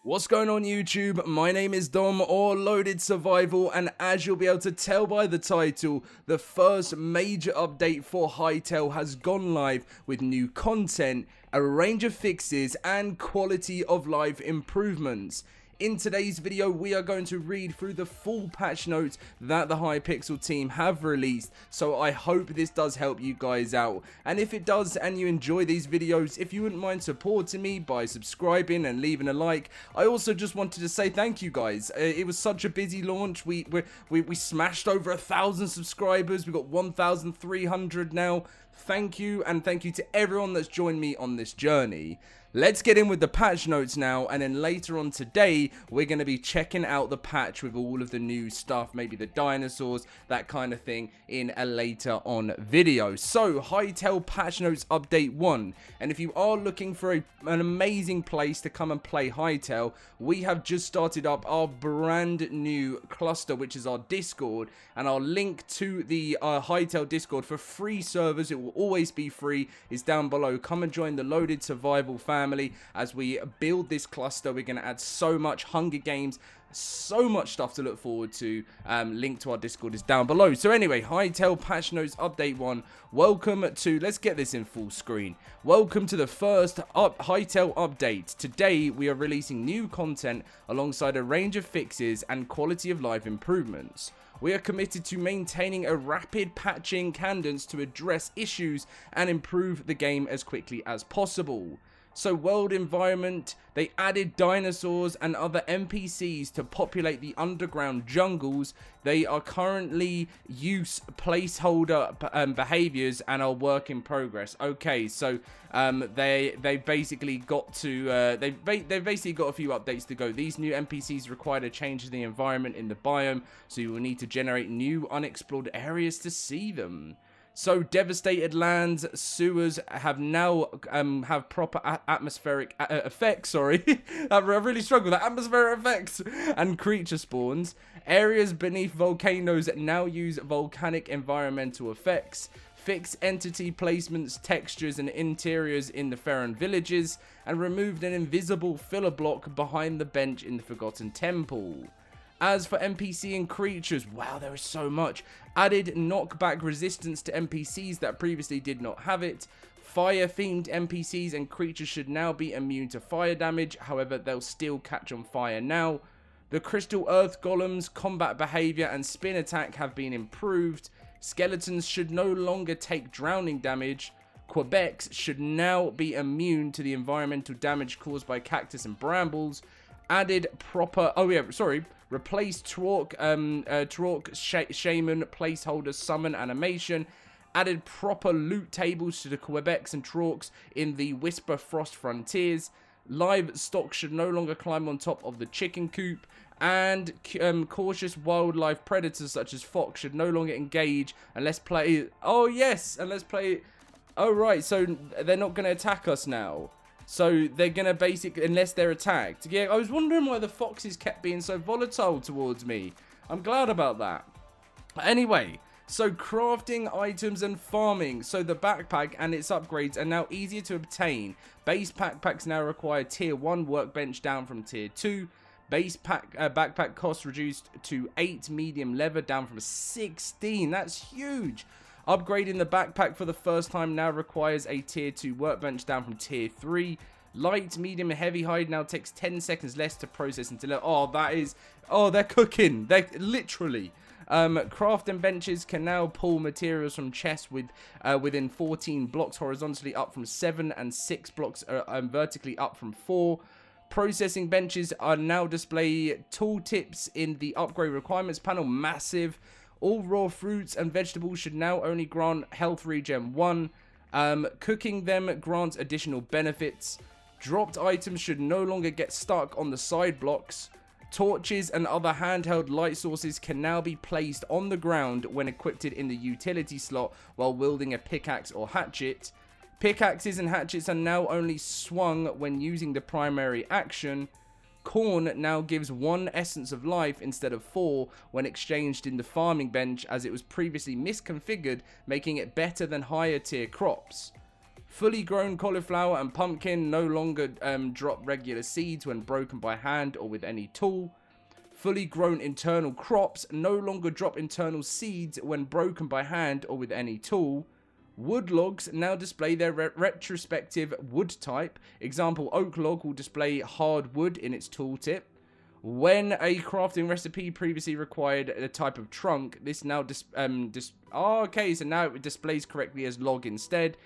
What's going on YouTube? My name is Dom or Loaded Survival, and as you'll be able to tell by the title, the first major update for Hytale has gone live with new content, a range of fixes and quality of life improvements. In today's video, we are going to read through the full patch notes that the Hypixel team have released, so I hope this does help you guys out. And if it does and you enjoy these videos, if you wouldn't mind supporting me by subscribing and leaving a like, I also just wanted to say thank you guys. It was such a busy launch. We smashed over 1,000 subscribers. We got 1,300 now. Thank you, and thank you to everyone that's joined me on this journey. Let's get in with the patch notes now, and then later on today, we're going to be checking out the patch with all of the new stuff, maybe the dinosaurs, that kind of thing, in a later on video. So, Hytale patch notes update 1, and if you are looking for an amazing place to come and play Hytale, we have just started up our brand new cluster, which is our Discord, and our link to the Hytale Discord for free servers, it will always be free, is down below. Come and join the Loaded Survival family. As we build this cluster, we're going to add so much Hunger Games, so much stuff to look forward to. Link to our Discord is down below. So anyway, Hytale patch notes update 1. Welcome to, let's get this in full screen. Welcome to the first Hytale update. Today we are releasing new content alongside a range of fixes and quality of life improvements. We are committed to maintaining a rapid patching cadence to address issues and improve the game as quickly as possible. So world environment, they added dinosaurs and other NPCs to populate the underground jungles. They are currently use placeholder behaviors and are work in progress. Okay, so they basically got to they've basically got a few updates to go. These new NPCs require a change in the environment in the biome, so you will need to generate new unexplored areas to see them. So devastated lands, sewers have now have proper atmospheric effects. Sorry, I really struggle with that. Atmospheric effects and creature spawns. Areas beneath volcanoes now use volcanic environmental effects. Fixed entity placements, textures, and interiors in the Ferran villages, and removed an invisible filler block behind the bench in the Forgotten Temple. As for NPC and creatures, wow, there is so much. Added knockback resistance to NPCs that previously did not have it. Fire-themed NPCs and creatures should now be immune to fire damage, however, they'll still catch on fire now. The Crystal Earth Golems, combat behavior, and spin attack have been improved. Skeletons should no longer take drowning damage. Quebecs should now be immune to the environmental damage caused by cactus and brambles. Added proper, replaced Torque Shaman placeholder summon animation. Added proper loot tables to the Quebecs and Torques in the Whisper Frost Frontiers. Livestock should no longer climb on top of the chicken coop. And cautious wildlife predators such as fox should no longer engage unless play. Oh yes, unless play. Oh right, so they're not going to attack us now. So they're going to basically, unless they're attacked. Yeah, I was wondering why the foxes kept being so volatile towards me. I'm glad about that. Anyway, so crafting items and farming. So the backpack and its upgrades are now easier to obtain. Base backpacks now require tier 1 workbench down from tier 2. Base backpack cost reduced to 8 medium leather down from 16. That's huge. Upgrading the backpack for the first time now requires a tier 2 workbench down from tier 3. Light, medium, and heavy hide now takes 10 seconds less to process and deliver. Oh, that is... Oh, they're cooking. They're literally... crafting benches can now pull materials from chests within 14 blocks horizontally up from 7 and 6 blocks vertically up from 4. Processing benches are now display tooltips in the upgrade requirements panel. Massive. All raw fruits and vegetables should now only grant health regen 1. Cooking them grants additional benefits. Dropped items should no longer get stuck on the side blocks. Torches and other handheld light sources can now be placed on the ground when equipped in the utility slot while wielding a pickaxe or hatchet. Pickaxes and hatchets are now only swung when using the primary action. Corn now gives 1 essence of life instead of 4 when exchanged in the farming bench, as it was previously misconfigured, making it better than higher tier crops. Fully grown cauliflower and pumpkin no longer drop regular seeds when broken by hand or with any tool. Fully grown internal crops no longer drop internal seeds when broken by hand or with any tool. Wood logs now display their retrospective wood type. Example, oak log will display hard wood in its tooltip. When a crafting recipe previously required a type of trunk, this now so now it displays correctly as log instead.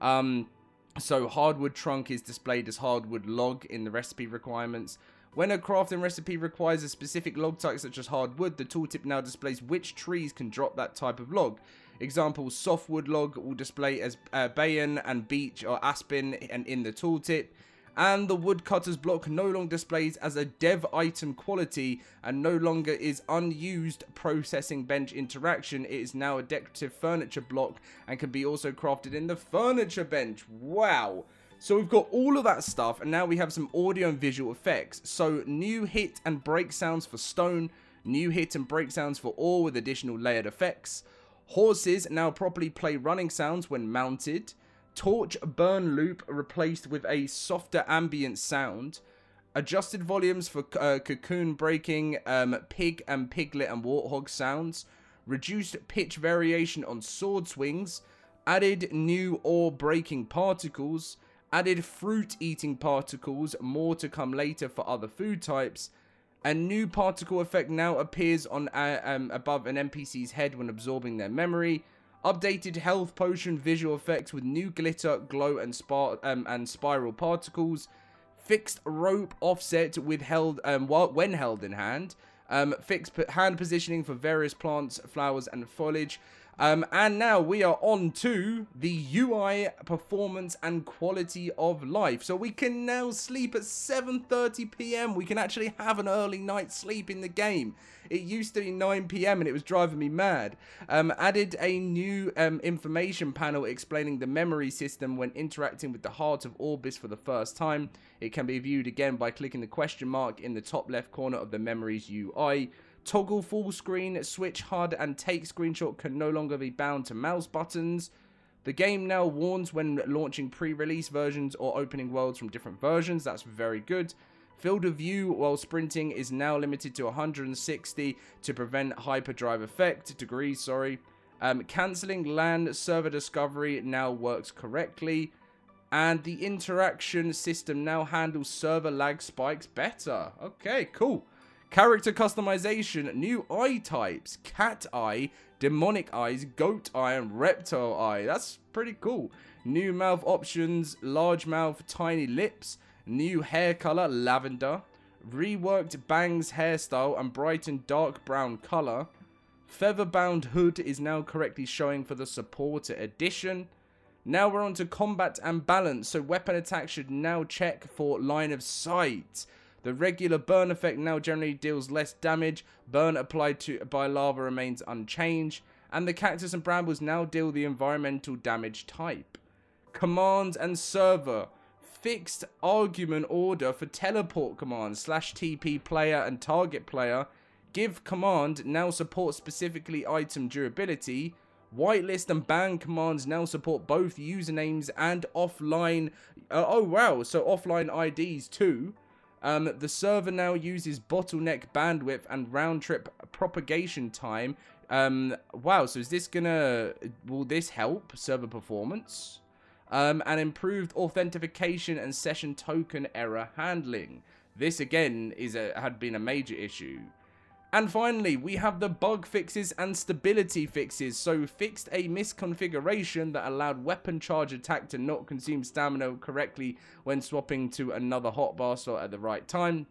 So hardwood trunk is displayed as hardwood log in the recipe requirements. When a crafting recipe requires a specific log type such as hardwood, the tooltip now displays which trees can drop that type of log. Example, softwood log will display as bayan and beech or aspen and in the tooltip. And the woodcutter's block no longer displays as a dev item quality and no longer is unused processing bench interaction. It is now a decorative furniture block and can be also crafted in the furniture bench. Wow. So we've got all of that stuff, and now we have some audio and visual effects. So new hit and break sounds for stone, new hit and break sounds for ore with additional layered effects. Horses now properly play running sounds when mounted. Torch burn loop replaced with a softer ambient sound. Adjusted volumes for cocoon breaking, pig and piglet and warthog sounds. Reduced pitch variation on sword swings. Added new ore breaking particles. Added fruit eating particles, more to come later for other food types. A new particle effect now appears on above an NPC's head when absorbing their memory. Updated health potion visual effects with new glitter, glow, and spiral particles. Fixed rope offset with when held in hand. Fixed hand positioning for various plants, flowers, and foliage. And now we are on to the UI performance and quality of life. So we can now sleep at 7:30 p.m. We can actually have an early night sleep in the game. It used to be 9 p.m. and it was driving me mad. Added a new information panel explaining the memory system when interacting with the Heart of Orbis for the first time. It can be viewed again by clicking the question mark in the top left corner of the memories UI. Toggle full screen, switch HUD, and take screenshot can no longer be bound to mouse buttons. The game now warns when launching pre-release versions or opening worlds from different versions. That's very good. Field of view while sprinting is now limited to 160 to prevent hyperdrive effect degrees. Cancelling LAN server discovery now works correctly. And the interaction system now handles server lag spikes better. Okay, cool. Character customization, new eye types, cat eye, demonic eyes, goat eye, and reptile eye. That's pretty cool. New mouth options, large mouth, tiny lips, new hair color, lavender, reworked bangs hairstyle and brightened dark brown color. Feather-bound hood is now correctly showing for the supporter edition. Now we're on to combat and balance, so weapon attack should now check for line of sight. The regular burn effect now generally deals less damage. Burn applied by lava remains unchanged. And the cactus and brambles now deal the environmental damage type. Command and server. Fixed argument order for teleport commands /TP player and target player. Give command now supports specifically item durability. Whitelist and ban commands now support both usernames and offline. Oh wow, so offline IDs too. The server now uses bottleneck bandwidth and round trip propagation time. Wow, so is this will this help server performance? And improved authentication and session token error handling. This again had been a major issue. And finally, we have the bug fixes and stability fixes. So fixed a misconfiguration that allowed weapon charge attack to not consume stamina correctly when swapping to another hotbar slot at the right time.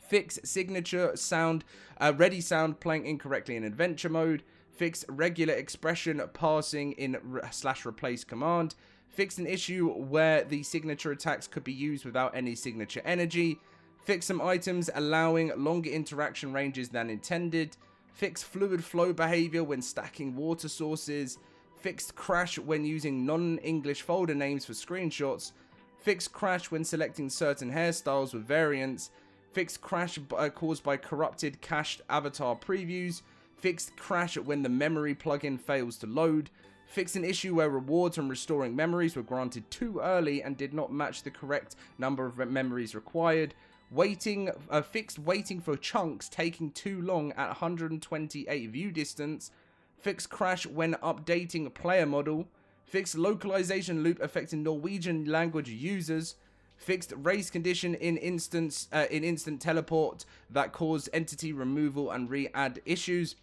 Fixed signature sound, ready sound playing incorrectly in adventure mode. Fixed regular expression passing in /replace command. Fixed an issue where the signature attacks could be used without any signature energy. Fix some items allowing longer interaction ranges than intended. Fix fluid flow behavior when stacking water sources. Fixed crash when using non-English folder names for screenshots. Fixed crash when selecting certain hairstyles with variants. Fixed crash caused by corrupted cached avatar previews. Fixed crash when the memory plugin fails to load. Fixed an issue where rewards from restoring memories were granted too early and did not match the correct number of memories required. Fixed waiting for chunks taking too long at 128 view distance. Fixed crash when updating a player model. Fixed localization loop affecting Norwegian language users. Fixed race condition in instant teleport that caused entity removal and re-add issues.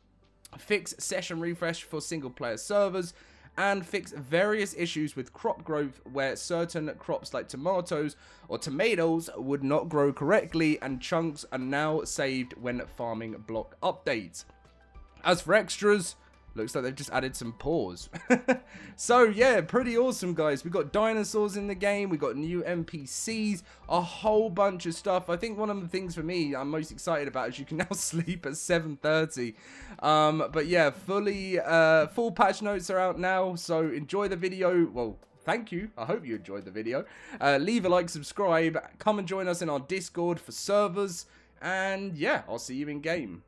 Fixed session refresh for single player servers. And fix various issues with crop growth where certain crops like tomatoes or tomatoes would not grow correctly, and chunks are now saved when farming block updates. As for extras, looks like they've just added some paws. So yeah, pretty awesome, guys. We got dinosaurs in the game, we got new NPCs, a whole bunch of stuff. I think one of the things for me I'm most excited about is you can now sleep at 7:30. But yeah, full patch notes are out now, so enjoy the video. Well, thank you. I hope you enjoyed the video. Leave a like, subscribe, come and join us in our Discord for servers, and yeah, I'll see you in game.